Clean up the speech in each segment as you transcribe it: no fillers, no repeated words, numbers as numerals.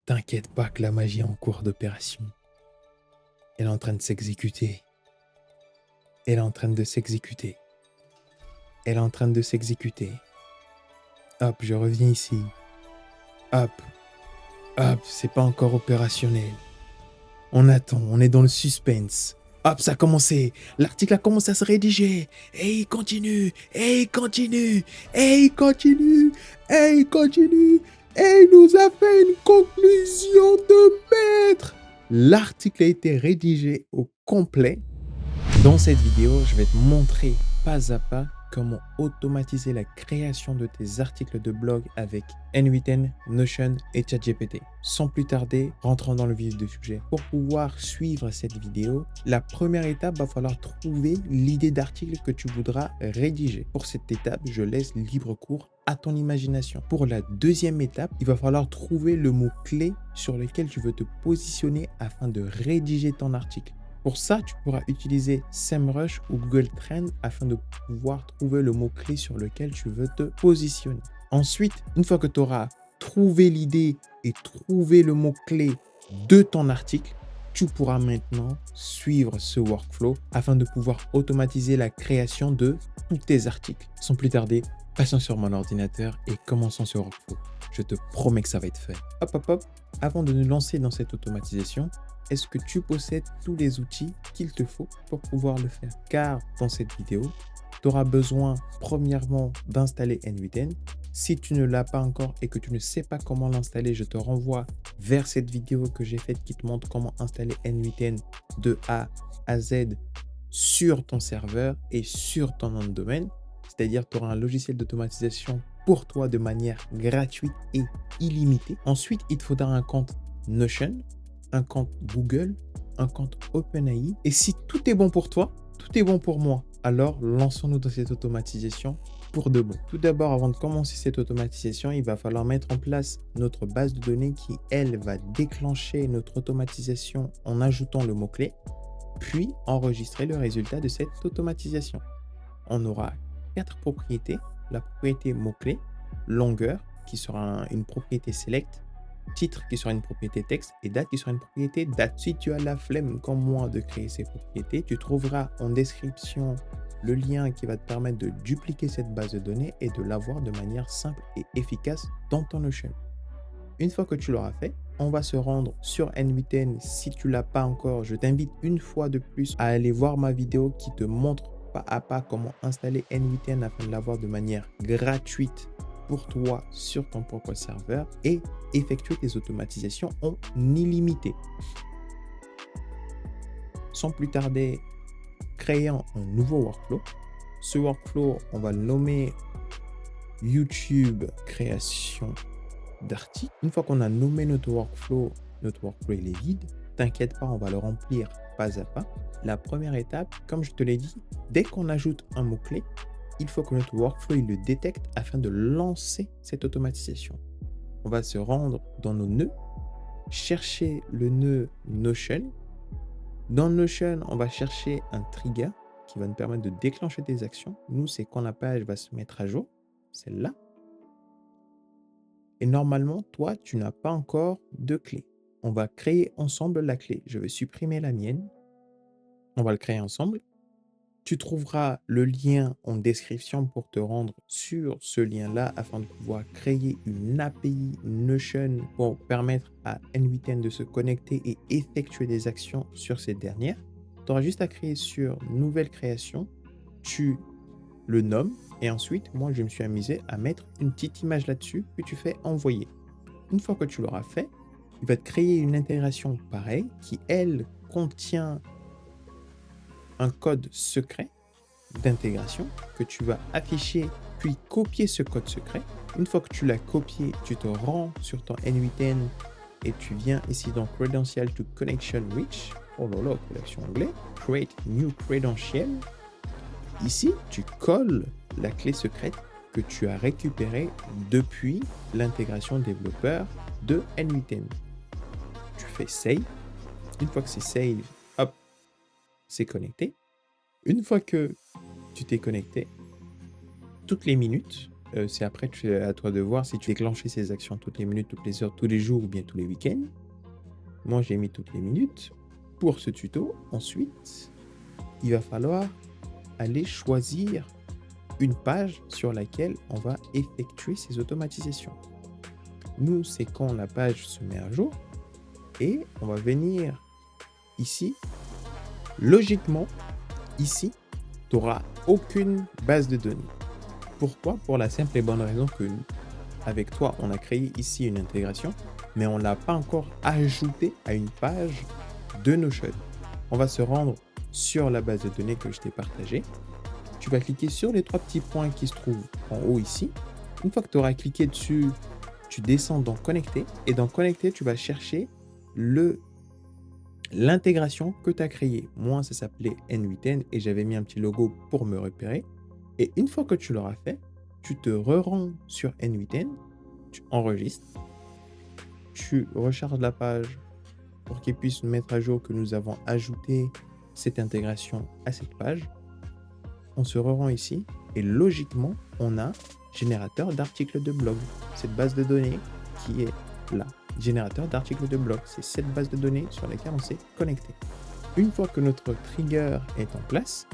T'inquiète pas que la magie est en cours d'opération. Elle est en train de s'exécuter. Elle est en train de s'exécuter. Elle est en train de s'exécuter. Hop, je reviens ici. Hop, hop, c'est pas encore opérationnel. On attend, on est dans le suspense. Hop, ça a commencé. L'article a commencé à se rédiger. Et il continue. Et il continue. Et il continue. Et il continue. Et il nous a fait une conclusion de maître. L'article a été rédigé au complet. Dans cette vidéo, je vais te montrer pas à pas comment automatiser la création de tes articles de blog avec N8N, Notion et ChatGPT. Sans plus tarder, rentrons dans le vif du sujet. Pour pouvoir suivre cette vidéo, la première étape, va falloir trouver l'idée d'article que tu voudras rédiger. Pour cette étape, je laisse libre cours à ton imagination. Pour la deuxième étape, il va falloir trouver le mot-clé sur lequel tu veux te positionner afin de rédiger ton article. Pour ça, tu pourras utiliser SEMrush ou Google Trends afin de pouvoir trouver le mot-clé sur lequel tu veux te positionner. Ensuite, une fois que tu auras trouvé l'idée et trouvé le mot-clé de ton article, tu pourras maintenant suivre ce workflow afin de pouvoir automatiser la création de tous tes articles. Sans plus tarder, passons sur mon ordinateur et commençons ce workflow. Je te promets que ça va être fait. Hop, hop, hop. Avant de nous lancer dans cette automatisation, est-ce que tu possèdes tous les outils qu'il te faut pour pouvoir le faire? Car dans cette vidéo, tu auras besoin premièrement d'installer N8N. Si tu ne l'as pas encore et que tu ne sais pas comment l'installer, je te renvoie vers cette vidéo que j'ai faite qui te montre comment installer N8N de A à Z sur ton serveur et sur ton nom de domaine. C'est-à-dire que tu auras un logiciel d'automatisation pour toi de manière gratuite et illimitée. Ensuite, il te faudra un compte Notion, un compte Google, un compte OpenAI. Et si tout est bon pour toi, tout est bon pour moi, alors lançons-nous dans cette automatisation pour de bon. Tout d'abord, avant de commencer cette automatisation, il va falloir mettre en place notre base de données qui, elle, va déclencher notre automatisation en ajoutant le mot-clé, puis enregistrer le résultat de cette automatisation. On aura 4 propriétés. La propriété mot-clé, longueur, qui sera une propriété select, titre qui sera une propriété texte et date qui sera une propriété date. Si tu as la flemme comme moi de créer ces propriétés, tu trouveras en description le lien qui va te permettre de dupliquer cette base de données et de l'avoir de manière simple et efficace dans ton Notion. Une fois que tu l'auras fait, on va se rendre sur N8N. Si tu ne l'as pas encore, je t'invite une fois de plus à aller voir ma vidéo qui te montre pas à pas comment installer N8N afin de l'avoir de manière gratuite pour toi sur ton propre serveur et effectuer tes automatisations en illimité. Sans plus tarder, créons un nouveau workflow. Ce workflow, on va le nommer YouTube création d'articles. Une fois qu'on a nommé notre workflow il est vide. T'inquiète pas, on va le remplir pas à pas. La première étape, comme je te l'ai dit, dès qu'on ajoute un mot-clé, il faut que notre workflow il le détecte afin de lancer cette automatisation. On va se rendre dans nos nœuds, chercher le nœud Notion. Dans Notion, on va chercher un trigger qui va nous permettre de déclencher des actions. Nous, c'est quand la page va se mettre à jour, celle-là. Et normalement, toi, tu n'as pas encore de clé. On va créer ensemble la clé. Je vais supprimer la mienne. On va le créer ensemble. Tu trouveras le lien en description pour te rendre sur ce lien-là afin de pouvoir créer une API Notion pour permettre à N8N de se connecter et effectuer des actions sur cette dernière. Tu auras juste à créer sur Nouvelle création. Tu le nommes et ensuite, moi, je me suis amusé à mettre une petite image là-dessus que tu fais envoyer. Une fois que tu l'auras fait, il va te créer une intégration pareille qui, elle, contient un code secret d'intégration que tu vas afficher puis copier ce code secret. Une fois que tu l'as copié, tu te rends sur ton N8N et tu viens ici dans Credential to Connection Reach. Oh là là, collection anglais. Create New Credential. Ici, tu colles la clé secrète que tu as récupérée depuis l'intégration développeur de N8N. Tu fais Save. Une fois que c'est Save, hop, c'est connecté. Une fois que tu t'es connecté, toutes les minutes, c'est après à toi de voir si tu déclenches ces actions toutes les minutes, toutes les heures, tous les jours ou bien tous les week-ends. Moi, j'ai mis toutes les minutes pour ce tuto. Ensuite, il va falloir aller choisir une page sur laquelle on va effectuer ces automatisations. Nous, c'est quand la page se met à jour et on va venir ici. Logiquement, ici, tu n'auras aucune base de données. Pourquoi? Pour la simple et bonne raison que nous, avec toi, on a créé ici une intégration, mais on ne l'a pas encore ajouté à une page de Notion. On va se rendre sur la base de données que je t'ai partagée. Tu vas cliquer sur les 3 petits points qui se trouvent en haut ici. Une fois que tu auras cliqué dessus, tu descends dans Connecter. Et dans Connecter, tu vas chercher l'intégration que tu as créée. Moi, ça s'appelait N8N et j'avais mis un petit logo pour me repérer. Et une fois que tu l'auras fait, tu te rends sur N8N, tu enregistres, tu recharges la page pour qu'il puisse mettre à jour que nous avons ajouté cette intégration à cette page. On se rend ici et logiquement, on a générateur d'articles de blog. Cette base de données qui est là. Générateur d'articles de blog. C'est cette base de données sur laquelle on s'est connecté. Une fois que notre trigger est en place,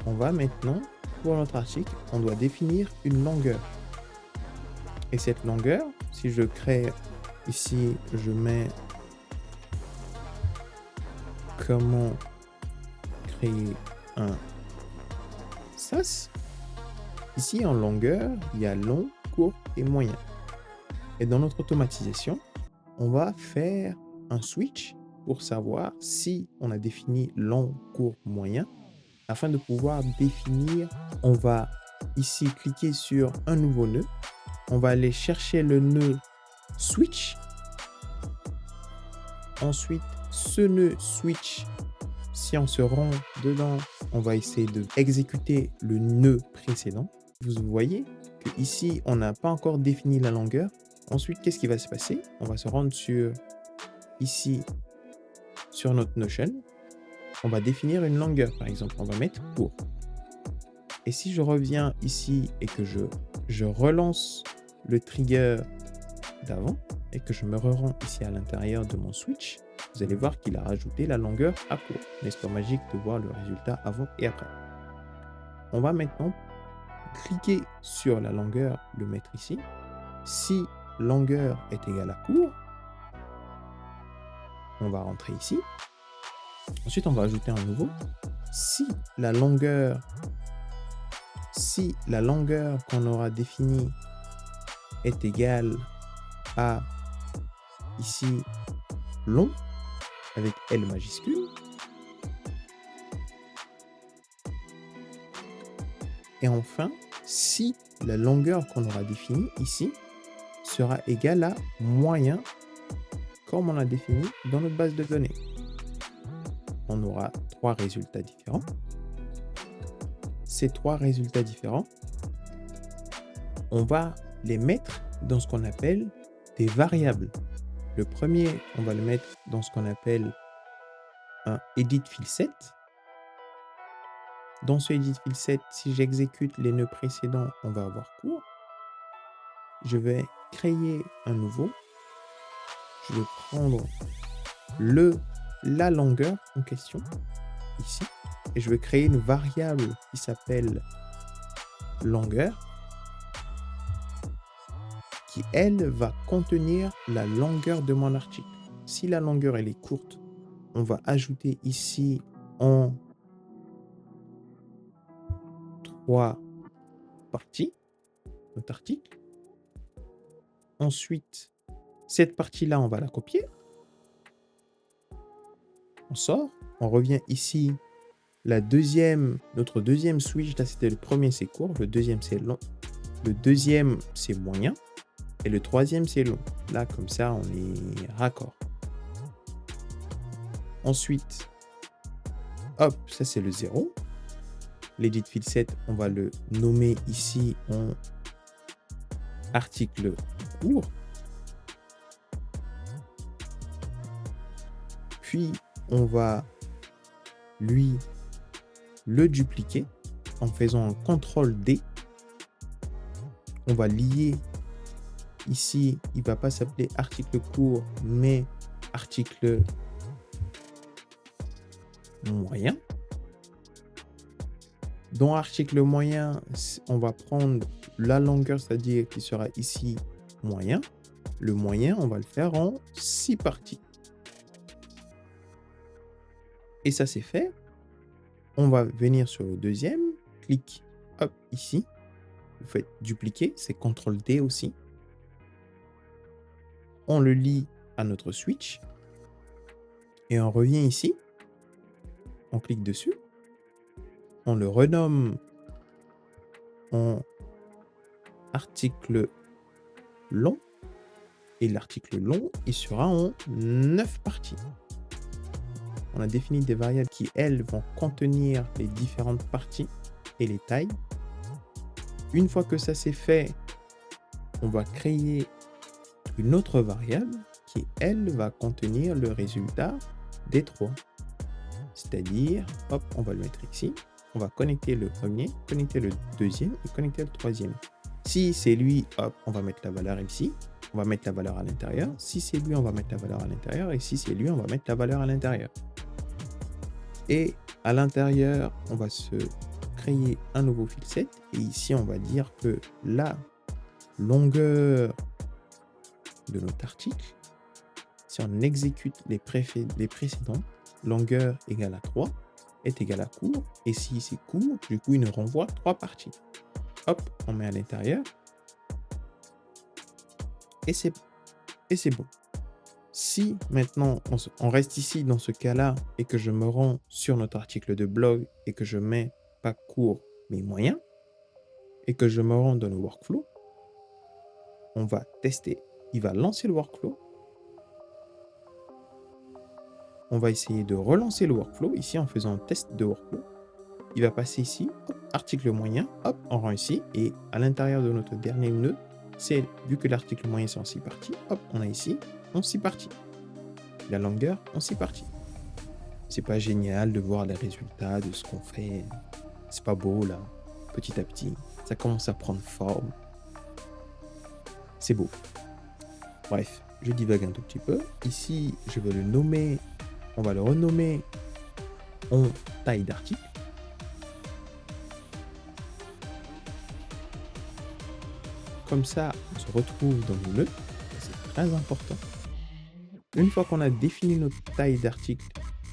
on va maintenant, pour notre article, on doit définir une longueur. Et cette longueur, si je crée ici, je mets comment créer un SAS. Ici, en longueur, il y a long, court et moyen. Et dans notre automatisation, on va faire un switch pour savoir si on a défini long, court, moyen. Afin de pouvoir définir, on va ici cliquer sur un nouveau nœud. On va aller chercher le nœud switch. Ensuite, ce nœud switch, si on se rend dedans, on va essayer de exécuter le nœud précédent. Vous voyez que ici, on n'a pas encore défini la longueur. Ensuite, qu'est-ce qui va se passer? On va se rendre ici, sur notre Notion. On va définir une longueur, par exemple. On va mettre court. Et si je reviens ici et que je relance le trigger d'avant et que je me rends ici à l'intérieur de mon switch, vous allez voir qu'il a rajouté la longueur à court. N'est-ce pas magique de voir le résultat avant et après? On va maintenant cliquer sur la longueur, le mettre ici. Si longueur est égale à court, on va rentrer ici. Ensuite, on va ajouter un nouveau. Si la longueur qu'on aura définie est égale à ici long avec L majuscule. Et enfin, si la longueur qu'on aura définie ici sera égale à moyen comme on l'a défini dans notre base de données. On aura 3 résultats différents. Ces 3 résultats différents, on va les mettre dans ce qu'on appelle des variables. Le premier, on va le mettre dans ce qu'on appelle un edit field set. Dans ce edit field set, si j'exécute les nœuds précédents, on va avoir court. Je vais créer un nouveau. Je vais prendre la longueur en question, ici, et je vais créer une variable qui s'appelle longueur, qui, elle, va contenir la longueur de mon article. Si la longueur, elle est courte, on va ajouter ici en 3 parties notre article. Ensuite, cette partie-là, on va la copier. On sort, on revient ici. Notre deuxième switch, là c'était le premier, c'est court, le deuxième c'est long, le deuxième c'est moyen et le troisième c'est long. Là, comme ça, on est raccord. Ensuite, hop, ça c'est le 0. L'edit field set, on va le nommer ici en article court. Puis, on va lui le dupliquer en faisant un CTRL D. On va lier ici, il ne va pas s'appeler article court, mais article moyen. Dans article moyen, on va prendre la longueur, c'est-à-dire qui sera ici moyen. Le moyen, on va le faire en 6 parties. Et ça, c'est fait. On va venir sur le deuxième. Clic, hop, ici. Vous faites dupliquer, c'est CTRL-D aussi. On le lie à notre switch. Et on revient ici. On clique dessus. On le renomme en article long. Et l'article long, il sera en 9 parties. On a défini des variables qui, elles, vont contenir les différentes parties et les tailles. Une fois que ça c'est fait, on va créer une autre variable qui, elle, va contenir le résultat des 3. C'est-à-dire, hop, on va le mettre ici. On va connecter le premier, connecter le deuxième et connecter le troisième. Si c'est lui, hop, on va mettre la valeur ici. On va mettre la valeur à l'intérieur. Si c'est lui, on va mettre la valeur à l'intérieur. Et si c'est lui, on va mettre la valeur à l'intérieur. Et à l'intérieur, on va se créer un nouveau fil 7. Et ici, on va dire que la longueur de notre article, si on exécute les précédents, longueur égale à 3 est égal à court. Et si c'est court, du coup, il nous renvoie 3 parties. Hop, on met à l'intérieur. Et c'est bon. Si maintenant, on reste ici dans ce cas-là et que je me rends sur notre article de blog et que je mets pas court, mais moyen, et que je me rends dans le workflow, on va tester. Il va lancer le workflow. On va essayer de relancer le workflow ici en faisant un test de workflow. Il va passer ici, hop, article moyen, hop, on rend ici. Et à l'intérieur de notre dernier nœud, c'est vu que l'article moyen c'est en 6 parties, hop, on a ici en 6 parties. La longueur en 6 parties. C'est pas génial de voir les résultats de ce qu'on fait. C'est pas beau là. Petit à petit, ça commence à prendre forme. C'est beau. Bref, je divague un tout petit peu. Ici, je vais le nommer. On va le renommer en taille d'article. Comme ça, on se retrouve dans le nœud. C'est très important. Une fois qu'on a défini notre taille d'article,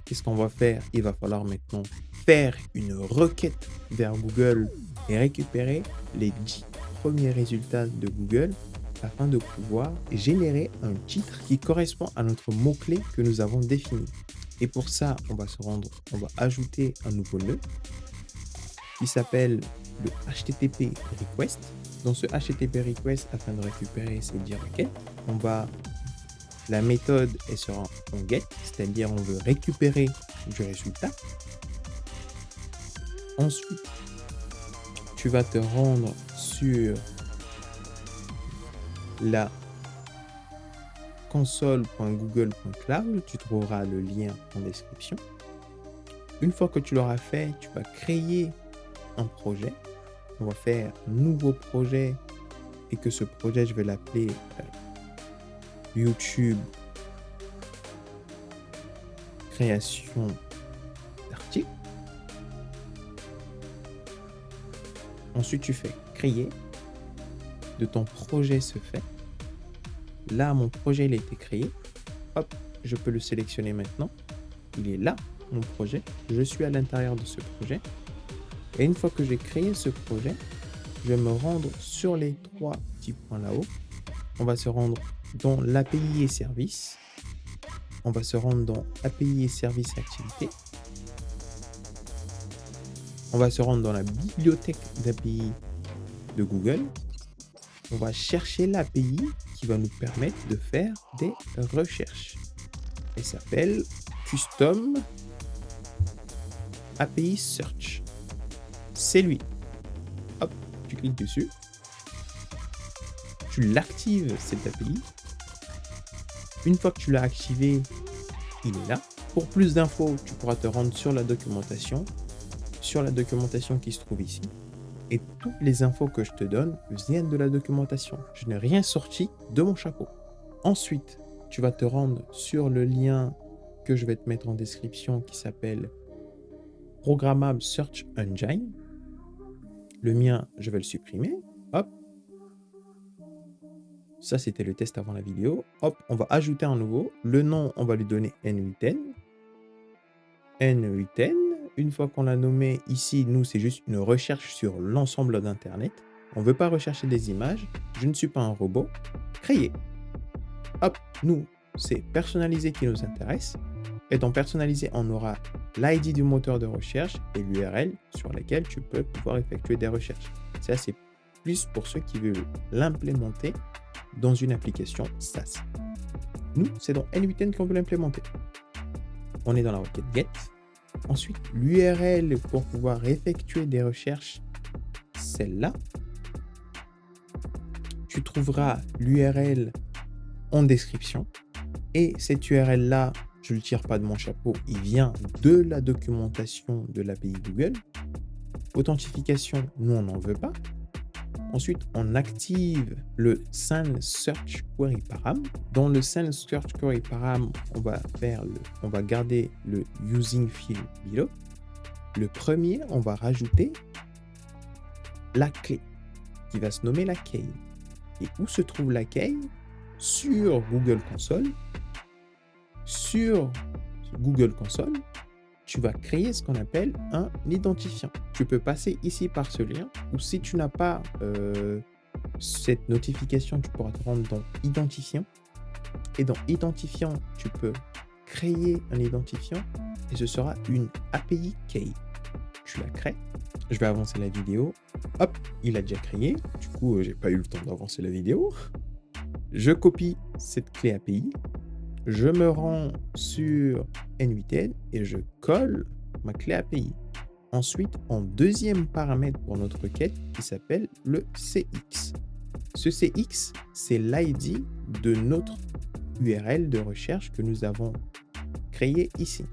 qu'est-ce qu'on va faire? Il va falloir maintenant faire une requête vers Google et récupérer les 10 premiers résultats de Google afin de pouvoir générer un titre qui correspond à notre mot-clé que nous avons défini. Et pour ça, on va ajouter un nouveau nœud qui s'appelle le HTTP request. Dans ce HTTP request, afin de récupérer ces 10 requêtes, la méthode est sera en get, c'est-à-dire on veut récupérer du résultat. Ensuite, tu vas te rendre sur la console.google.cloud, tu trouveras le lien en description. Une fois que tu l'auras fait, tu vas créer un projet. On va faire nouveau projet et que ce projet, je vais l'appeler YouTube création d'articles. Ensuite, tu fais créer. De ton projet se fait. Là, mon projet, il a été créé. Hop, je peux le sélectionner maintenant. Il est là, mon projet. Je suis à l'intérieur de ce projet. Et une fois que j'ai créé ce projet, je vais me rendre sur les 3 petits points là-haut. On va se rendre dans l'API et services. On va se rendre dans API et services activités. On va se rendre dans la bibliothèque d'API de Google. On va chercher l'API qui va nous permettre de faire des recherches. Elle s'appelle Custom API Search. C'est lui. Hop, tu cliques dessus. Tu l'actives, cette API. Une fois que tu l'as activé, il est là. Pour plus d'infos, tu pourras te rendre sur la documentation qui se trouve ici. Et toutes les infos que je te donne viennent de la documentation. Je n'ai rien sorti de mon chapeau. Ensuite, tu vas te rendre sur le lien que je vais te mettre en description qui s'appelle Programmable Search Engine. Le mien, je vais le supprimer. Hop. Ça, c'était le test avant la vidéo. Hop, on va ajouter un nouveau. Le nom, on va lui donner N8N. N8N. Une fois qu'on l'a nommé ici, nous, c'est juste une recherche sur l'ensemble d'Internet. On ne veut pas rechercher des images. Je ne suis pas un robot. Créer. Hop, nous, c'est personnalisé qui nous intéresse. Et dans personnalisé, on aura l'ID du moteur de recherche et l'URL sur laquelle tu peux pouvoir effectuer des recherches. Ça, c'est plus pour ceux qui veulent l'implémenter dans une application SaaS. Nous, c'est dans N8N qu'on veut l'implémenter. On est dans la requête GET. Ensuite, l'URL pour pouvoir effectuer des recherches, celle-là. Tu trouveras l'URL en description. Et cette URL-là, je ne le tire pas de mon chapeau, il vient de la documentation de l'API Google. Authentification, nous, on n'en veut pas. Ensuite, on active le Send Search Query Param. Dans le Send Search Query Param, on va garder le Using Field Below. Le premier, on va rajouter la clé qui va se nommer la key. Et où se trouve la key? Sur Google Console. Sur Google Console, tu vas créer ce qu'on appelle un identifiant. Tu peux passer ici par ce lien, ou si tu n'as pas cette notification, tu pourras te rendre dans Identifiant. Et dans Identifiant, tu peux créer un identifiant et ce sera une API Key. Tu la crées. Je vais avancer la vidéo. Hop, il a déjà créé. Du coup, j'ai pas eu le temps d'avancer la vidéo. Je copie cette clé API. Je me rends sur N8N et je colle ma clé API. Ensuite, en deuxième paramètre pour notre requête qui s'appelle le CX. Ce CX, c'est l'ID de notre URL de recherche que nous avons créé ici.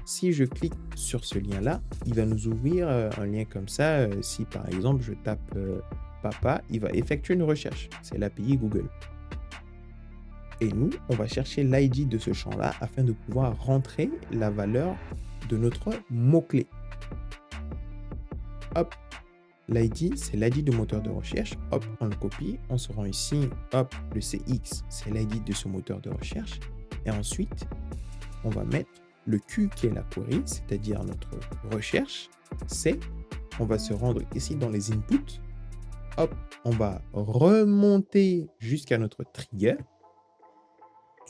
Si je clique sur ce lien-là, il va nous ouvrir un lien comme ça. Si par exemple, je tape papa, il va effectuer une recherche. C'est l'API Google. Et nous, on va chercher l'ID de ce champ-là afin de pouvoir rentrer la valeur de notre mot-clé. Hop, l'ID, c'est l'ID du moteur de recherche. Hop, on le copie, on se rend ici. Hop, le CX, c'est l'ID de ce moteur de recherche. Et ensuite, on va mettre le Q qui est la query, c'est-à-dire notre recherche. C'est, on va se rendre ici dans les inputs. Hop, on va remonter jusqu'à notre trigger.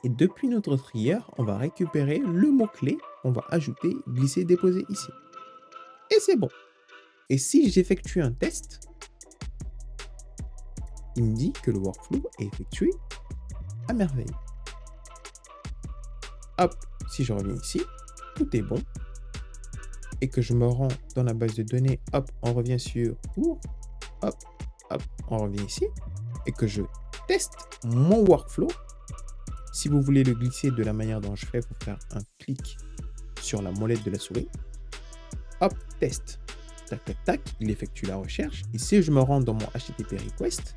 Et depuis notre trigger, on va récupérer le mot-clé qu'on va ajouter, glisser, déposer ici. Et c'est bon. Et si j'effectue un test, il me dit que le workflow est effectué à merveille. Hop, si je reviens ici, tout est bon. Et que je me rends dans la base de données, hop, on revient sur cours, hop, hop, on revient ici. Et que je teste mon workflow. Si vous voulez le glisser de la manière dont je fais, il faut faire un clic sur la molette de la souris. Hop, test. Tac, tac, tac, il effectue la recherche. Et si je me rends dans mon HTTP request,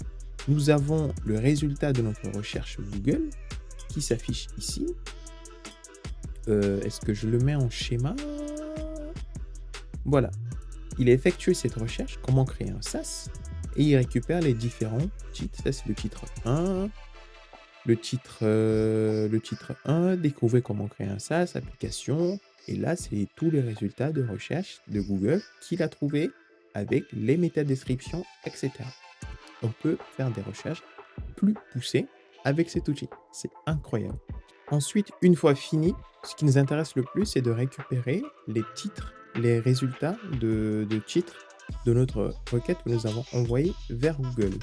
nous avons le résultat de notre recherche Google qui s'affiche ici. Est-ce que je le mets en schéma? Voilà. Il a effectué cette recherche, comment créer un SaaS, et il récupère les différents titres. Ça, c'est le titre 1. Le titre 1, découvrez comment créer un SaaS, application. Et là, c'est tous les résultats de recherche de Google qu'il a trouvé avec les métadescriptions, etc. On peut faire des recherches plus poussées avec cet outil. C'est incroyable. Ensuite, une fois fini, ce qui nous intéresse le plus, c'est de récupérer les titres, les résultats de titres de notre requête que nous avons envoyée vers Google.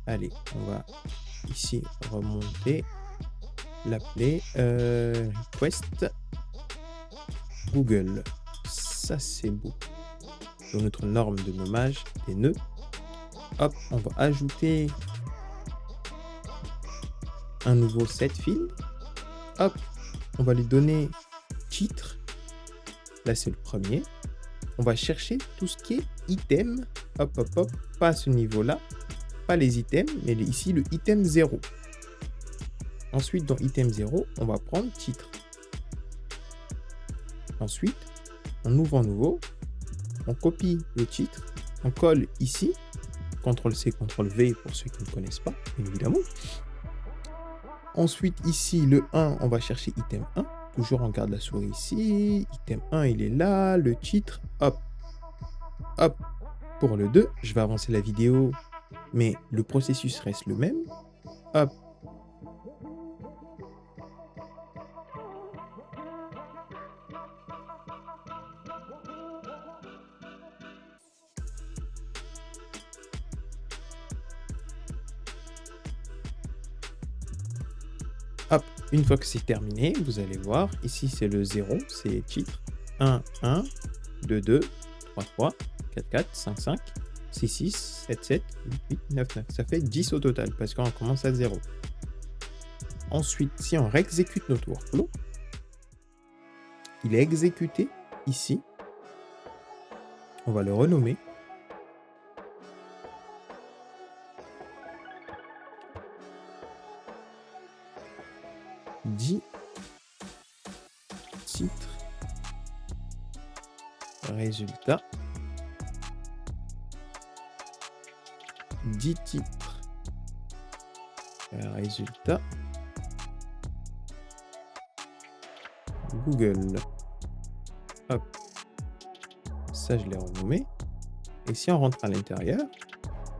Allez, on va ici remonter, l'appeler request Google. Ça, c'est beau. Dans notre norme de nommage des nœuds, hop, on va ajouter un nouveau set field. Hop, on va lui donner titre. Là, c'est le premier. On va chercher tout ce qui est item hop, pas à ce niveau-là, pas les items, mais ici le item 0. Ensuite, dans item 0, on va prendre titre. Ensuite, on ouvre un nouveau, on copie le titre, on colle ici, CTRL-C, CTRL-V pour ceux qui ne connaissent pas, bien évidemment. Ensuite, ici, le 1, on va chercher item 1. Toujours, on garde la souris ici. Item 1, il est là. Le titre, hop. Hop. Pour le 2, je vais avancer la vidéo, mais le processus reste le même. Hop. Hop, une fois que c'est terminé, vous allez voir, ici c'est le 0, c'est titre 1, 1, 2, 2, 3, 3, 4, 4, 5, 5, 6, 6, 7, 7, 8, 8, 9, 9. Ça fait 10 au total parce qu'on commence à 0. Ensuite, si on réexécute notre workflow, il est exécuté ici. On va le renommer. Dit titre résultat dit titre résultat Google. Hop, ça je l'ai renommé. Et si on rentre à l'intérieur,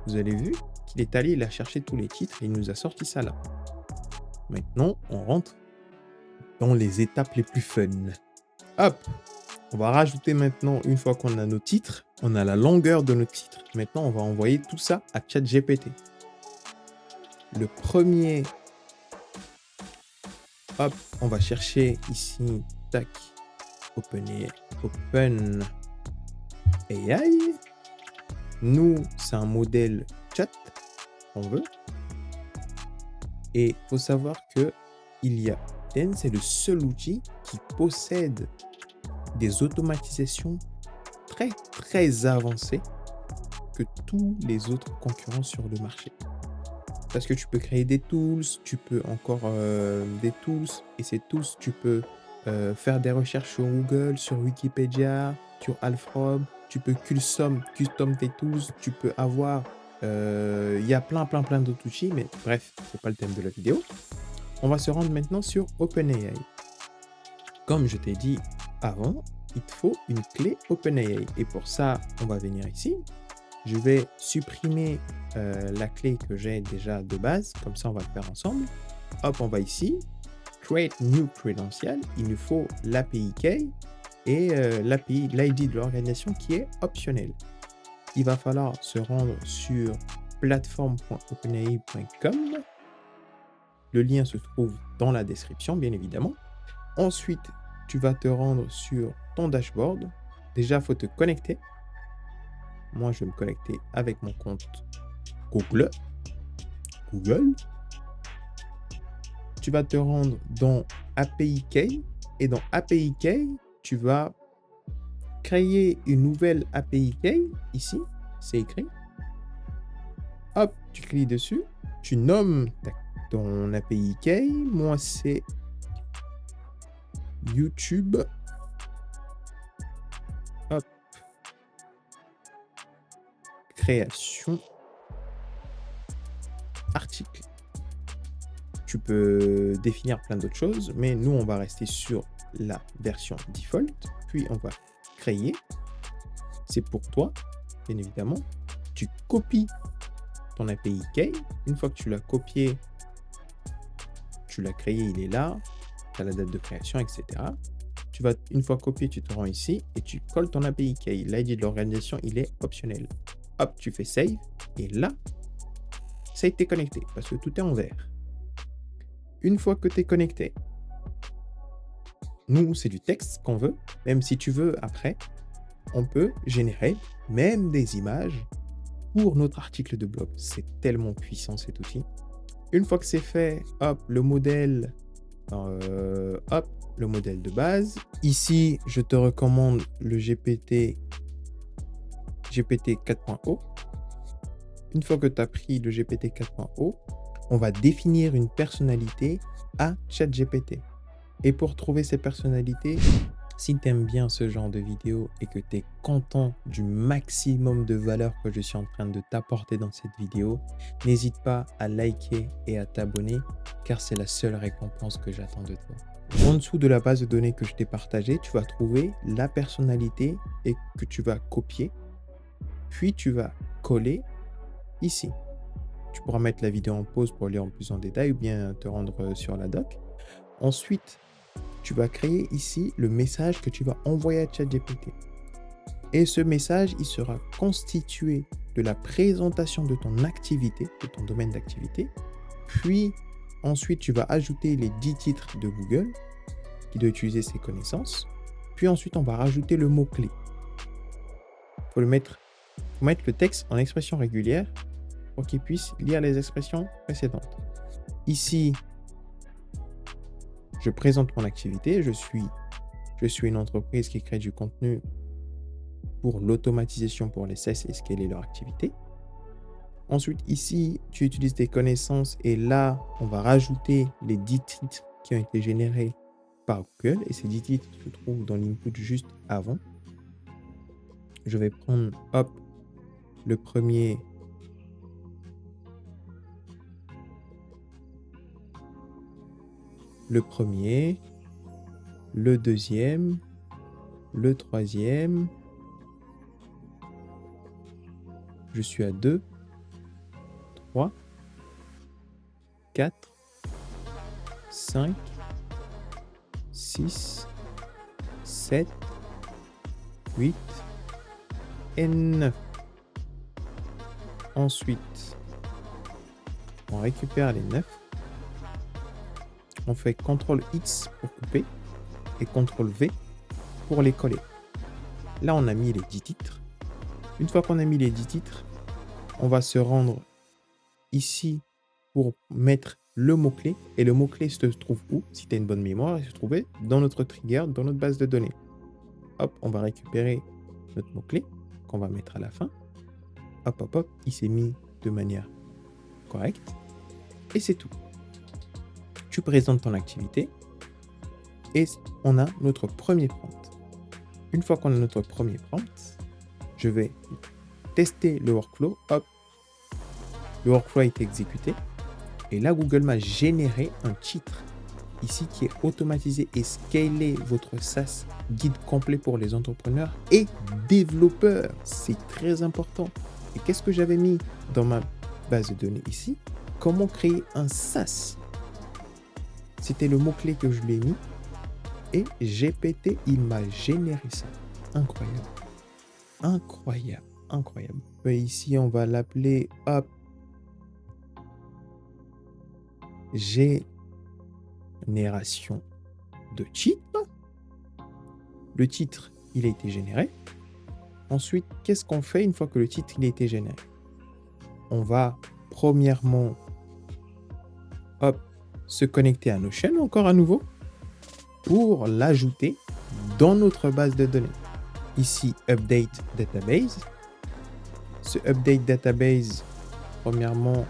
vous avez vu qu'il est allé, il a cherché tous les titres et il nous a sorti ça là. Maintenant, on rentre dans les étapes les plus fun. Hop, on va rajouter maintenant, une fois qu'on a nos titres, on a la longueur de nos titres. Maintenant, on va envoyer tout ça à ChatGPT. Le premier, hop, on va chercher ici, tac, OpenAI. Nous, c'est un modèle chat qu'on veut. Et il faut savoir que c'est le seul outil qui possède des automatisations très, très avancées que tous les autres concurrents sur le marché. Parce que tu peux créer des tools, tu peux encore des tools, et ces tools, tu peux faire des recherches sur Google, sur Wikipédia, sur Alfred, tu peux custom tes tools, tu peux avoir... Il y a plein d'autres outils, mais bref, c'est pas le thème de la vidéo. On va se rendre maintenant sur OpenAI. Comme je t'ai dit avant, il te faut une clé OpenAI. Et pour ça, on va venir ici. Je vais supprimer la clé que j'ai déjà de base. Comme ça, on va le faire ensemble. Hop, on va ici. Create New Credential. Il nous faut l'API key et l'ID de l'organisation qui est optionnel. Il va falloir se rendre sur plateforme.openai.com. Le lien se trouve dans la description, bien évidemment. Ensuite, tu vas te rendre sur ton dashboard. Déjà, il faut te connecter. Moi, je vais me connecter avec mon compte Google. Tu vas te rendre dans API Key. Et dans API Key, tu vas créer une nouvelle API Key. Ici, c'est écrit. Hop, tu cliques dessus. Tu nommes ton API Key. Moi, c'est YouTube. Hop. Création. Article. Tu peux définir plein d'autres choses, mais nous, on va rester sur la version default. Puis, on va créer. C'est pour toi, bien évidemment. Tu copies ton API Key. Une fois que tu l'as copié, tu l'as créé, il est là. Tu as la date de création, etc. Une fois copié, tu te rends ici et tu colles ton API Key. L'ID de l'organisation, il est optionnel. Hop, tu fais save. Et là, ça a été connecté parce que tout est en vert. Une fois que tu es connecté, nous, c'est du texte qu'on veut. Même si tu veux, après, on peut générer même des images pour notre article de blog. C'est tellement puissant cet outil. Une fois que c'est fait, hop, le modèle de base. Ici, je te recommande le GPT GPT 4.0. Une fois que tu as pris le GPT 4.0, on va définir une personnalité à ChatGPT. Et pour trouver ces personnalités, si tu aimes bien ce genre de vidéo et que tu es content du maximum de valeur que je suis en train de t'apporter dans cette vidéo, n'hésite pas à liker et à t'abonner car c'est la seule récompense que j'attends de toi. En dessous de la base de données que je t'ai partagée, tu vas trouver la personnalité et que tu vas copier. Puis tu vas coller ici. Tu pourras mettre la vidéo en pause pour lire en plus en détail ou bien te rendre sur la doc. Ensuite, tu vas créer ici le message que tu vas envoyer à ChatGPT. Et ce message, il sera constitué de la présentation de ton activité, de ton domaine d'activité. Puis, ensuite, tu vas ajouter les 10 titres de Google qui doit utiliser ses connaissances. Puis ensuite, on va rajouter le mot-clé. Il faut mettre le texte en expression régulière pour qu'il puisse lire les expressions précédentes. Ici, je présente mon activité. Je suis une entreprise qui crée du contenu pour l'automatisation pour les CES et scaler leur activité. Ensuite, ici, tu utilises tes connaissances et là, on va rajouter les 10 titres qui ont été générés par Google et ces 10 titres se trouvent dans l'input juste avant. Je vais prendre, le premier. Le deuxième, le troisième. Je suis à 2, 3, 4, 5, 6, 7, 8 et 9. Ensuite, on récupère les 9. On fait CTRL-X pour couper et CTRL-V pour les coller. Là, on a mis les 10 titres. Une fois qu'on a mis les 10 titres, on va se rendre ici pour mettre le mot-clé. Et le mot-clé se trouve où? Si tu as une bonne mémoire, il se trouvait dans notre trigger, dans notre base de données. On va récupérer notre mot-clé qu'on va mettre à la fin. Il s'est mis de manière correcte. Et c'est tout. Tu présentes ton activité et on a notre premier prompt. Une fois qu'on a notre premier prompt, je vais tester le workflow. Le workflow a été exécuté et là, Google m'a généré un titre ici qui est automatisé et scalé votre SaaS, guide complet pour les entrepreneurs et développeurs. C'est très important. Et qu'est-ce que j'avais mis dans ma base de données ici? Comment créer un SaaS? C'était le mot-clé que je lui ai mis et GPT, il m'a généré ça. Incroyable. Incroyable. Incroyable. Et ici, on va l'appeler génération de titre. Le titre, il a été généré. Ensuite, qu'est-ce qu'on fait une fois que le titre il a été généré? On va premièrement se connecter à Notion encore à nouveau pour l'ajouter dans notre base de données. Ici, Update Database. Ce Update Database, premièrement,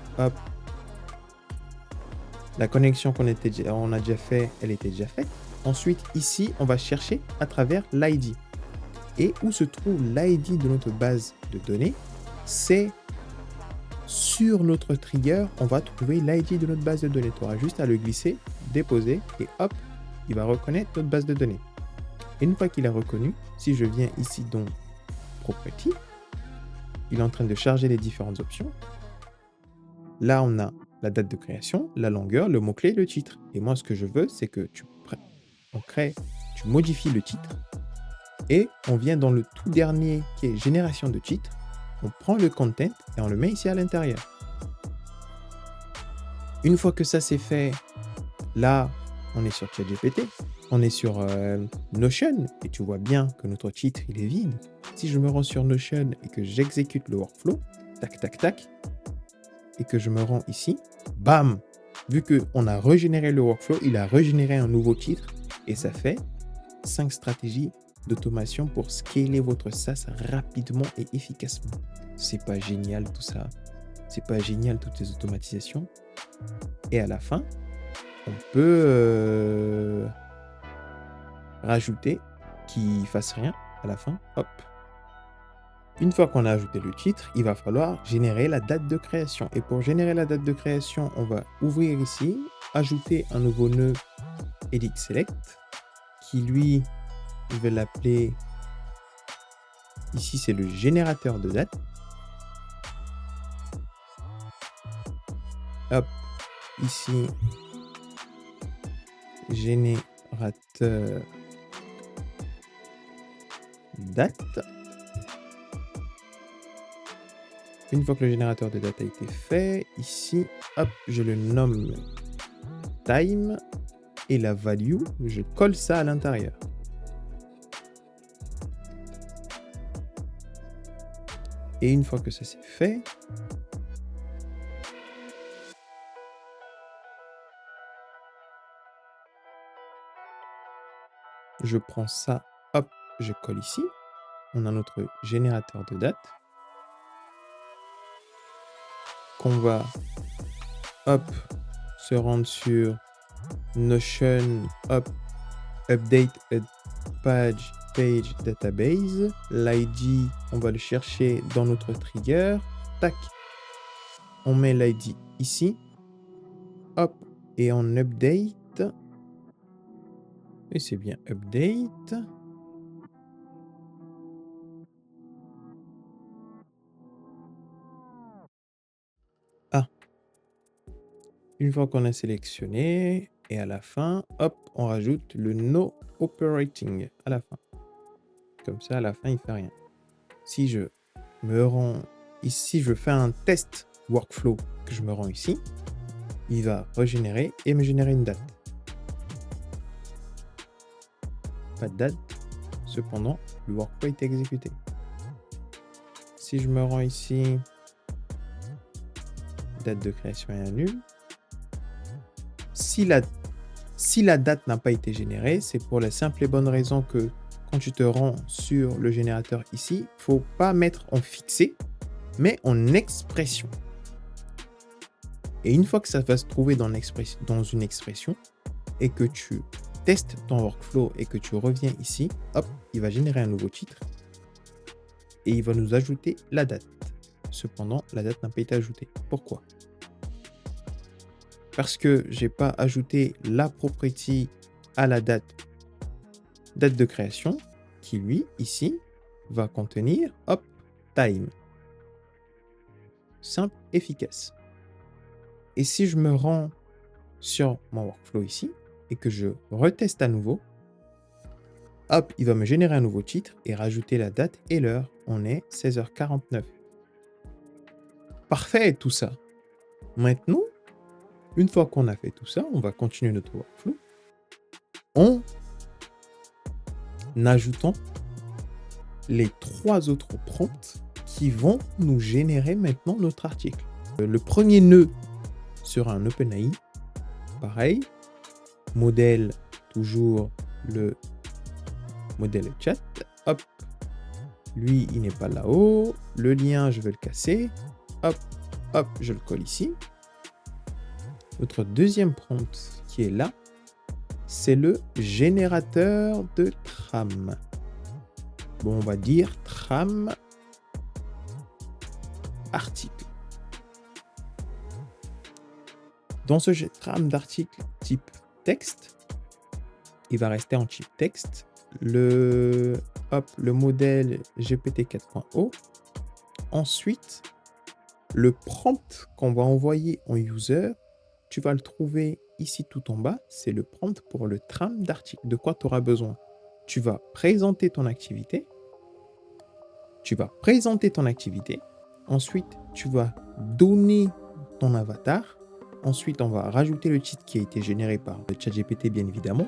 la connexion on a déjà fait, elle était déjà faite. Ensuite, ici, on va chercher à travers l'ID. Et où se trouve l'ID de notre base de données? C'est sur notre trigger, on va trouver l'ID de notre base de données. Tu auras juste à le glisser, déposer et il va reconnaître notre base de données. Et une fois qu'il a reconnu, si je viens ici dans Property, il est en train de charger les différentes options. Là, on a la date de création, la longueur, le mot-clé, le titre. Et moi, ce que je veux, c'est que tu modifies le titre et on vient dans le tout dernier qui est génération de titre. On prend le content et on le met ici à l'intérieur. Une fois que ça c'est fait, là, on est sur ChatGPT, on est sur Notion et tu vois bien que notre titre, il est vide. Si je me rends sur Notion et que j'exécute le workflow, tac, tac, tac, et que je me rends ici, bam, vu qu'on a régénéré le workflow, il a régénéré un nouveau titre et ça fait 5 stratégies d'automation pour scaler votre SaaS rapidement et efficacement. C'est pas génial tout ça. C'est pas génial toutes ces automatisations. Et à la fin, on peut rajouter qu'il fasse rien à la fin. Hop. Une fois qu'on a ajouté le titre, il va falloir générer la date de création. Et pour générer la date de création, on va ouvrir ici, ajouter un nouveau nœud Edit Select, qui lui, je vais l'appeler, ici c'est le générateur de date. Hop, ici, générateur date. Une fois que le générateur de date a été fait, ici, hop, je le nomme time et la value, je colle ça à l'intérieur. Et une fois que ça c'est fait, je prends ça, hop, je colle ici. On a notre générateur de date qu'on va, hop, se rendre sur Notion, hop, update a page database. L'ID, on va le chercher dans notre trigger. Tac. On met l'ID ici. Hop. Et on update. Et c'est bien update. Ah. Une fois qu'on a sélectionné, et à la fin, hop, on rajoute le no operating à la fin. Comme ça, à la fin, il ne fait rien. Si je me rends ici, je fais un test workflow que je me rends ici, il va régénérer et me générer une date. Pas de date, cependant, le workflow est exécuté. Si je me rends ici, date de création est nulle. Si la date n'a pas été générée, c'est pour la simple et bonne raison que quand tu te rends sur le générateur ici, il ne faut pas mettre en fixé, mais en expression. Et une fois que ça va se trouver dans une expression et que tu testes ton workflow et que tu reviens ici, hop, il va générer un nouveau titre et il va nous ajouter la date. Cependant, la date n'a pas été ajoutée. Pourquoi ? Parce que je n'ai pas ajouté la property à la date de création qui, lui, ici, va contenir, hop, time. Simple, efficace. Et si je me rends sur mon workflow ici et que je reteste à nouveau, hop, il va me générer un nouveau titre et rajouter la date et l'heure. On est 16h49. Parfait, tout ça. Maintenant, une fois qu'on a fait tout ça, on va continuer notre workflow en ajoutant les 3 autres prompts qui vont nous générer maintenant notre article. Le premier nœud sera un OpenAI. Pareil. Modèle, toujours le modèle chat. Hop. Lui, il n'est pas là-haut. Le lien, je vais le casser. Hop, hop, je le colle ici. Notre deuxième prompt qui est là, c'est le générateur de trame. Bon, on va dire trame article. Dans ce trame d'article type texte, il va rester en type texte. Le modèle GPT 4.0. Ensuite, le prompt qu'on va envoyer en user, tu vas le trouver ici tout en bas. C'est le prompt pour le trame d'article. De quoi tu auras besoin? Tu vas présenter ton activité. Ensuite, tu vas donner ton avatar. Ensuite, on va rajouter le titre qui a été généré par le ChatGPT, bien évidemment.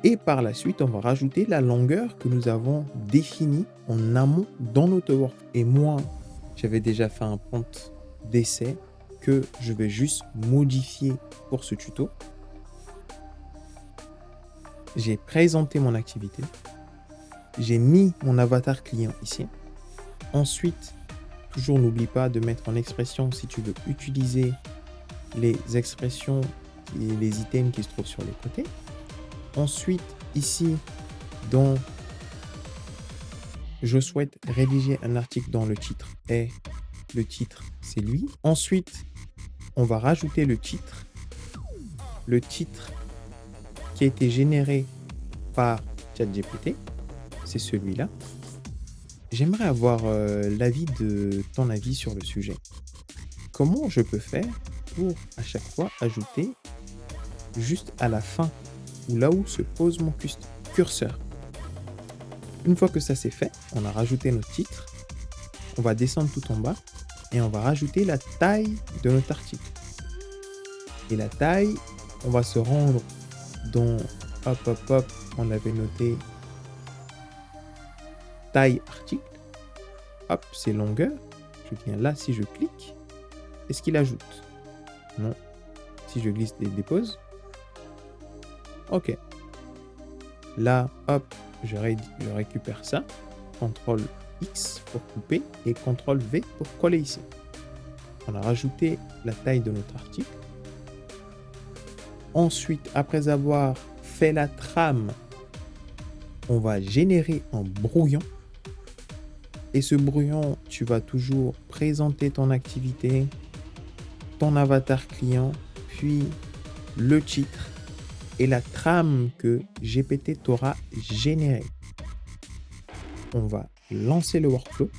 Et par la suite, on va rajouter la longueur que nous avons définie en amont dans notre work. Et moi, j'avais déjà fait un prompt d'essai que je vais juste modifier pour ce tuto. J'ai présenté mon activité. j'ai mis mon avatar client ici. Ensuite, toujours n'oublie pas de mettre en expression si tu veux utiliser les expressions et les items qui se trouvent sur les côtés. Ensuite, ici, dans je souhaite rédiger un article dont le titre est, le titre c'est lui. Ensuite, on va rajouter le titre qui a été généré par ChatGPT, c'est celui-là. J'aimerais avoir ton avis sur le sujet. Comment je peux faire pour à chaque fois ajouter juste à la fin ou là où se pose mon curseur? Une fois que ça c'est fait, on a rajouté notre titre, on va descendre tout en bas et on va rajouter la taille de notre article. Et la taille, on va se rendre dans on avait noté taille article. Hop, c'est longueur. Je viens là, si je clique, est-ce qu'il ajoute? Non. Si je glisse et dépose. Ok. Là, hop, je récupère ça. CTRL X pour couper et CTRL V pour coller ici. On a rajouté la taille de notre article. Ensuite, après avoir fait la trame, on va générer un brouillon. Et ce brouillon, tu vas toujours présenter ton activité, ton avatar client, puis le titre et la trame que GPT t'aura générée. On va lancer le workflow.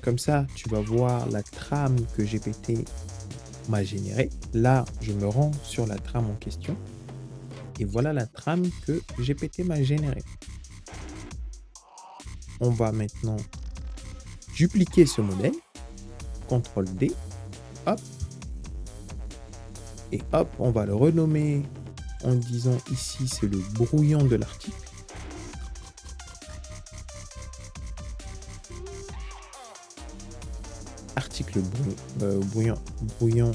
Comme ça, tu vas voir la trame que GPT m'a générée. Là, je me rends sur la trame en question. Et voilà la trame que GPT m'a générée. On va maintenant dupliquer ce modèle. CTRL D. Hop. Et hop, on va le renommer en disant ici, c'est le brouillon de l'article. Article brouillon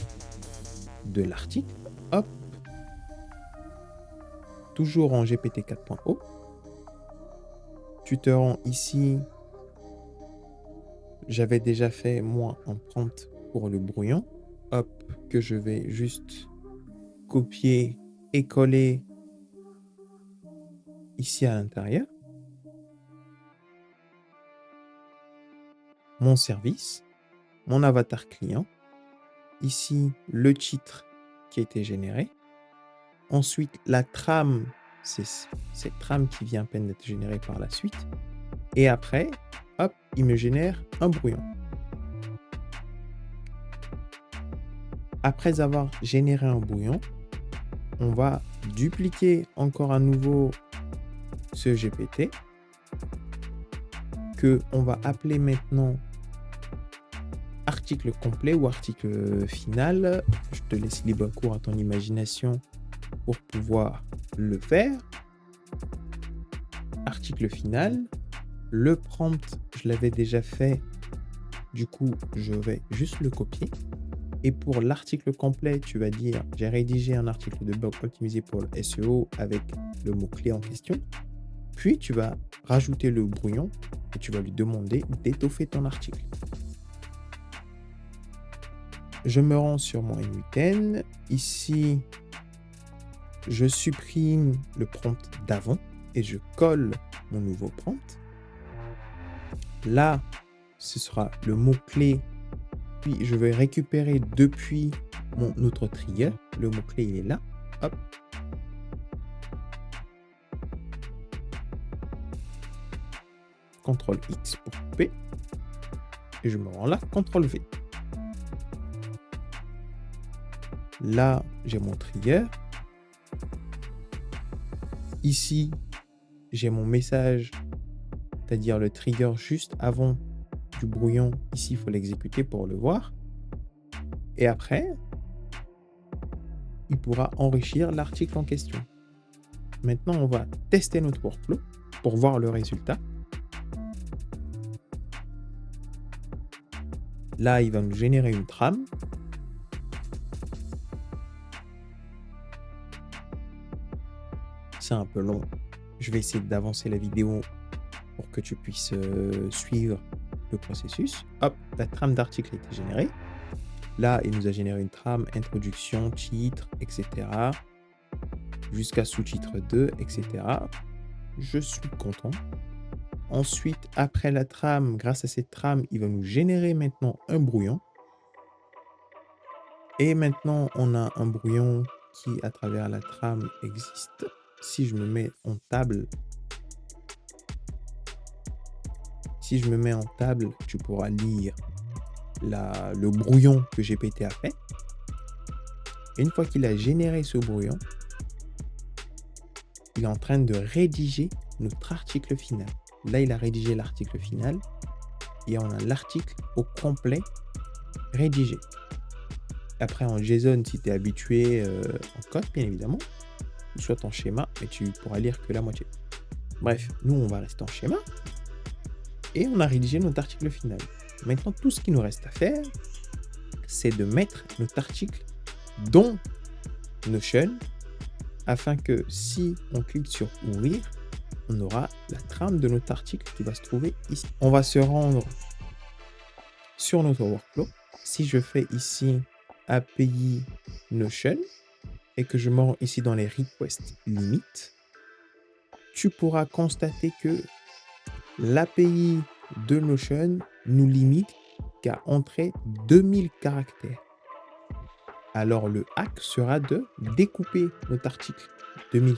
de l'article. Hop. Toujours en GPT 4.0. Tu te rends ici. J'avais déjà fait, moi, un prompt pour le brouillon. Hop, que je vais juste copier et coller ici à l'intérieur. Mon service, mon avatar client. Ici, le titre qui a été généré. Ensuite, la trame, c'est cette trame qui vient à peine d'être générée par la suite. Et après, hop, il me génère un brouillon. Après avoir généré un brouillon, on va dupliquer encore à nouveau ce GPT que on va appeler maintenant article complet ou article final. Je te laisse libre cours à ton imagination pour pouvoir le faire. Article final. Le prompt, je l'avais déjà fait. Du coup, je vais juste le copier. Et pour l'article complet, tu vas dire « J'ai rédigé un article de blog optimisé pour le SEO avec le mot-clé en question ». Puis, tu vas rajouter le brouillon et tu vas lui demander d'étoffer ton article. Je me rends sur mon M8N. Ici, je supprime le prompt d'avant et je colle mon nouveau prompt. Là, ce sera le mot-clé. Puis, je vais récupérer depuis mon autre trigger. Le mot-clé, il est là. Hop. CTRL X pour couper. Et je me rends là. CTRL V. Là, j'ai mon trigger. Ici, j'ai mon message, c'est-à-dire le trigger juste avant du brouillon. Ici, il faut l'exécuter pour le voir. Et après, il pourra enrichir l'article en question. Maintenant, on va tester notre workflow pour voir le résultat. Là, il va nous générer une trame. C'est un peu long. Je vais essayer d'avancer la vidéo pour que tu puisses suivre le processus. Hop, la trame d'article a été générée. Là, il nous a généré une trame, introduction, titre, etc. Jusqu'à sous-titre 2, etc. Je suis content. Ensuite, après la trame, grâce à cette trame, il va nous générer maintenant un brouillon. Et maintenant, on a un brouillon qui, à travers la trame, existe. Si je me mets en table, tu pourras lire le brouillon que GPT a fait. Et une fois qu'il a généré ce brouillon, il est en train de rédiger notre article final. Là, il a rédigé l'article final et on a l'article au complet rédigé. Après, en JSON, si tu es habitué en code, bien évidemment, ou soit en schéma, mais tu pourras lire que la moitié. Bref, nous, on va rester en schéma et on a rédigé notre article final. Maintenant, tout ce qu'il nous reste à faire, c'est de mettre notre article dans Notion afin que si on clique sur ouvrir, on aura la trame de notre article qui va se trouver ici. On va se rendre sur notre workflow. Si je fais ici API Notion et que je me rends ici dans les requests limite, tu pourras constater que l'API de Notion nous limite qu'à entrer 2000 caractères. Alors le hack sera de découper notre article 2000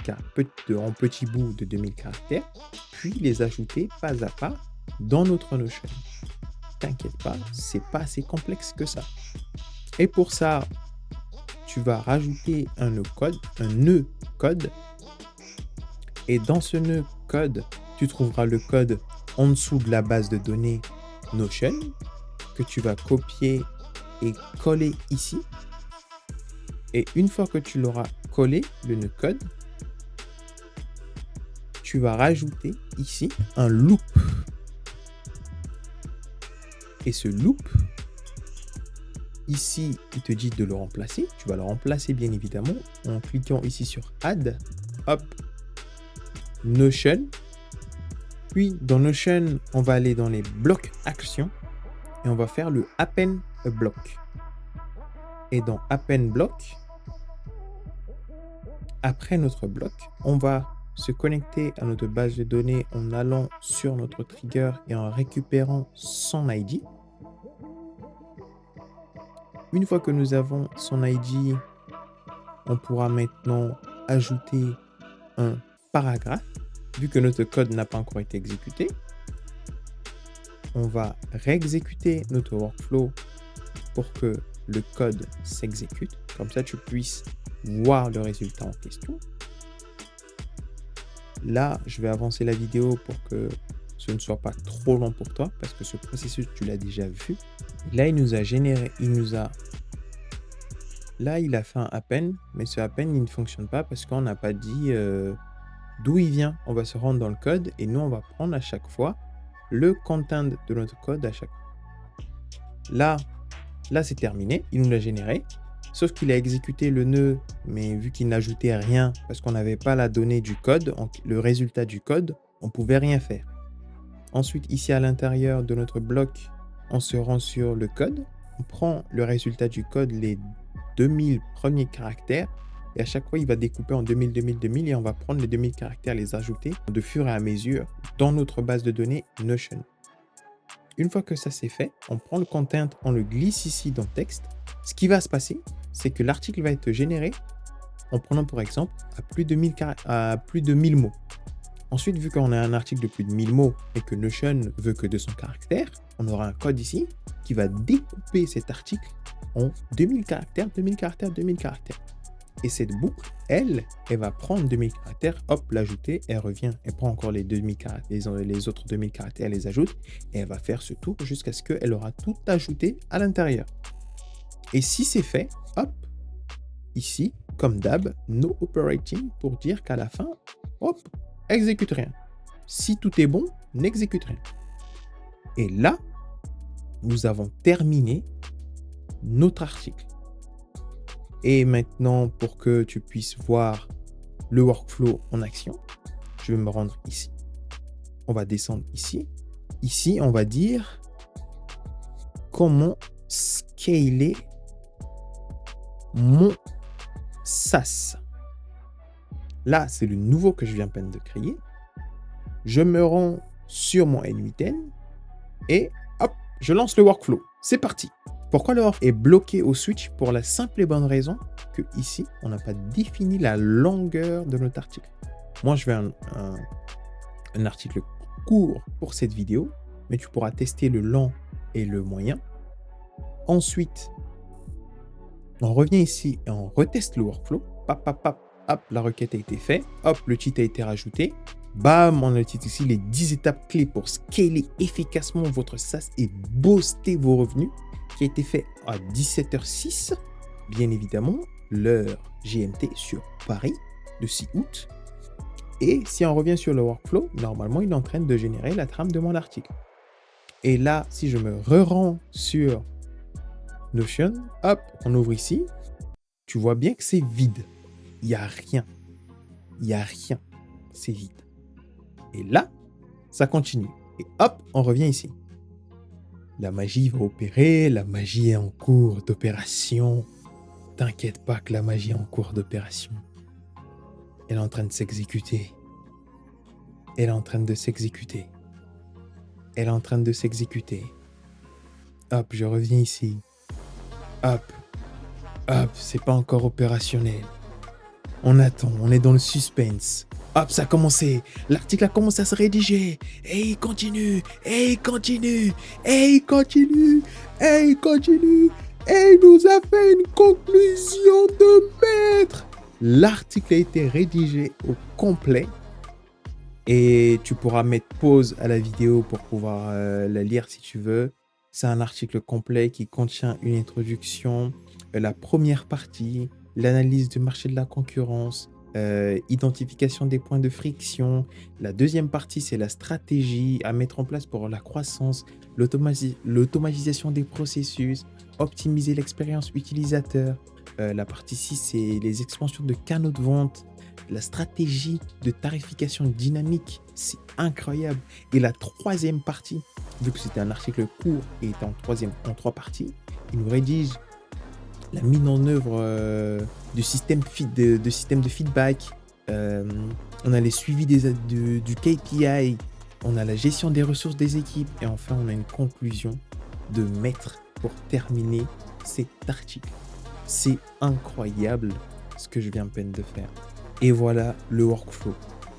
en petits bouts de 2000 caractères, puis les ajouter pas à pas dans notre Notion. T'inquiète pas, c'est pas assez complexe que ça. Et pour ça, tu vas rajouter un nœud code. Et dans ce nœud code, tu trouveras le code en dessous de la base de données Notion que tu vas copier et coller ici. Et une fois que tu l'auras collé, le nœud code, tu vas rajouter ici un loop. Et ce loop, ici, il te dit de le remplacer. Tu vas le remplacer bien évidemment en cliquant ici sur Add. Hop, Notion. Puis dans Notion, on va aller dans les blocs actions et on va faire le append a block. Et dans append block, après notre bloc, on va se connecter à notre base de données en allant sur notre trigger et en récupérant son ID. Une fois que nous avons son ID, on pourra maintenant ajouter un paragraphe. Vu que notre code n'a pas encore été exécuté, on va réexécuter notre workflow pour que le code s'exécute. Comme ça, tu puisses voir le résultat en question. Là, je vais avancer la vidéo pour que ce ne soit pas trop long pour toi parce que ce processus, tu l'as déjà vu. Là, il nous a généré, là, il a fait un append, mais ce append, il ne fonctionne pas parce qu'on n'a pas dit d'où il vient. On va se rendre dans le code et nous, on va prendre à chaque fois le content de notre code à chaque fois. Là, c'est terminé. Il nous l'a généré. Sauf qu'il a exécuté le nœud, mais vu qu'il n'ajoutait rien, parce qu'on n'avait pas la donnée du code, le résultat du code, on ne pouvait rien faire. Ensuite, ici à l'intérieur de notre bloc, on se rend sur le code. On prend le résultat du code, les 2000 premiers caractères, et à chaque fois, il va découper en 2000, 2000, 2000, et on va prendre les 2000 caractères, les ajouter de fur et à mesure dans notre base de données Notion. Une fois que ça c'est fait, on prend le content, on le glisse ici dans texte. Ce qui va se passer, c'est que l'article va être généré en prenant pour exemple à plus de 1000 mots. Ensuite, vu qu'on a un article de plus de 1000 mots et que Notion veut que 200 caractères, on aura un code ici qui va découper cet article en 2000 caractères, 2000 caractères, 2000 caractères. Et cette boucle, elle va prendre 2000 caractères, hop, l'ajouter, elle revient, elle prend encore les 2000 caractères, les autres 2000 caractères, elle les ajoute, et elle va faire ce tour jusqu'à ce qu'elle aura tout ajouté à l'intérieur. Et si c'est fait, hop, ici, comme d'hab, no operating pour dire qu'à la fin, hop, exécute rien. Si tout est bon, n'exécute rien. Et là, nous avons terminé notre article. Et maintenant, pour que tu puisses voir le workflow en action, je vais me rendre ici. On va descendre ici. Ici, on va dire comment scaler mon SaaS. Là, c'est le nouveau que je viens à peine de créer. Je me rends sur mon N8N et hop, je lance le workflow. C'est parti. Pourquoi le workflow est bloqué au switch? Pour la simple et bonne raison que ici, on n'a pas défini la longueur de notre article. Moi, je vais un article court pour cette vidéo, mais tu pourras tester le long et le moyen. Ensuite, on revient ici et on reteste le workflow. Pap, pap, pap, hop, la requête a été faite. Hop, le cheat a été rajouté. Bam, on a ici les 10 étapes clés pour scaler efficacement votre SaaS et booster vos revenus, qui a été fait à 17h06, bien évidemment, l'heure GMT sur Paris, le 6 août. Et si on revient sur le workflow, normalement, il est en train de générer la trame de mon article. Et là, si je me re-rends sur Notion, hop, on ouvre ici, tu vois bien que c'est vide. Il n'y a rien. Il n'y a rien. C'est vide. Et là, ça continue. Et hop, on revient ici. La magie va opérer, la magie est en cours d'opération. T'inquiète pas que la magie est en cours d'opération. Elle est en train de s'exécuter. Elle est en train de s'exécuter. Elle est en train de s'exécuter. Hop, je reviens ici. Hop, hop, c'est pas encore opérationnel. On attend, on est dans le suspense. Hop, ça a commencé. L'article a commencé à se rédiger. Et il continue. Et il continue. Et il continue. Et il continue. Et il nous a fait une conclusion de maître. L'article a été rédigé au complet. Et tu pourras mettre pause à la vidéo pour pouvoir la lire si tu veux. C'est un article complet qui contient une introduction, la première partie, l'analyse du marché de la concurrence, identification des points de friction. La deuxième partie, c'est la stratégie à mettre en place pour la croissance, l'automatisation des processus, optimiser l'expérience utilisateur. La partie 6, c'est les expansions de canaux de vente, la stratégie de tarification dynamique. C'est incroyable. Et la troisième partie, vu que c'était un article court et était en trois parties, il nous rédige la mise en œuvre du système de feedback. On a les suivis du KPI. On a la gestion des ressources des équipes. Et enfin, on a une conclusion de maître pour terminer cet article. C'est incroyable ce que je viens à peine de faire. Et voilà le workflow.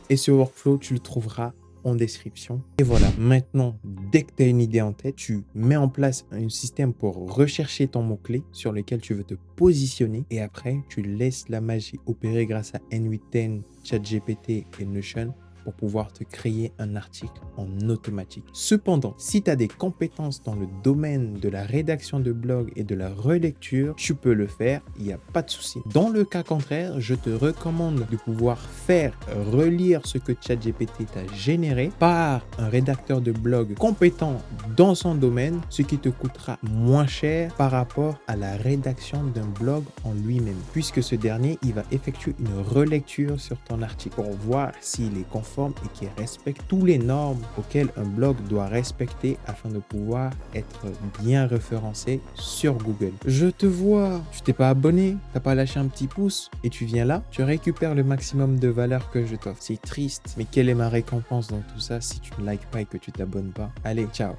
Et ce workflow, tu le trouveras en description. Et voilà, maintenant, dès que tu as une idée en tête, tu mets en place un système pour rechercher ton mot-clé sur lequel tu veux te positionner. Et après, tu laisses la magie opérer grâce à N8N, ChatGPT et Notion pour pouvoir te créer un article en automatique. Cependant, si tu as des compétences dans le domaine de la rédaction de blog et de la relecture, tu peux le faire, il n'y a pas de souci. Dans le cas contraire, je te recommande de pouvoir faire relire ce que ChatGPT t'a généré par un rédacteur de blog compétent dans son domaine, ce qui te coûtera moins cher par rapport à la rédaction d'un blog en lui-même, puisque ce dernier, il va effectuer une relecture sur ton article pour voir s'il est conforme et qui respecte toutes les normes auxquelles un blog doit respecter afin de pouvoir être bien référencé sur Google. Je te vois, tu t'es pas abonné, t'as pas lâché un petit pouce et tu viens là, tu récupères le maximum de valeur que je t'offre. C'est triste, mais quelle est ma récompense dans tout ça si tu ne likes pas et que tu t'abonnes pas? Allez, ciao!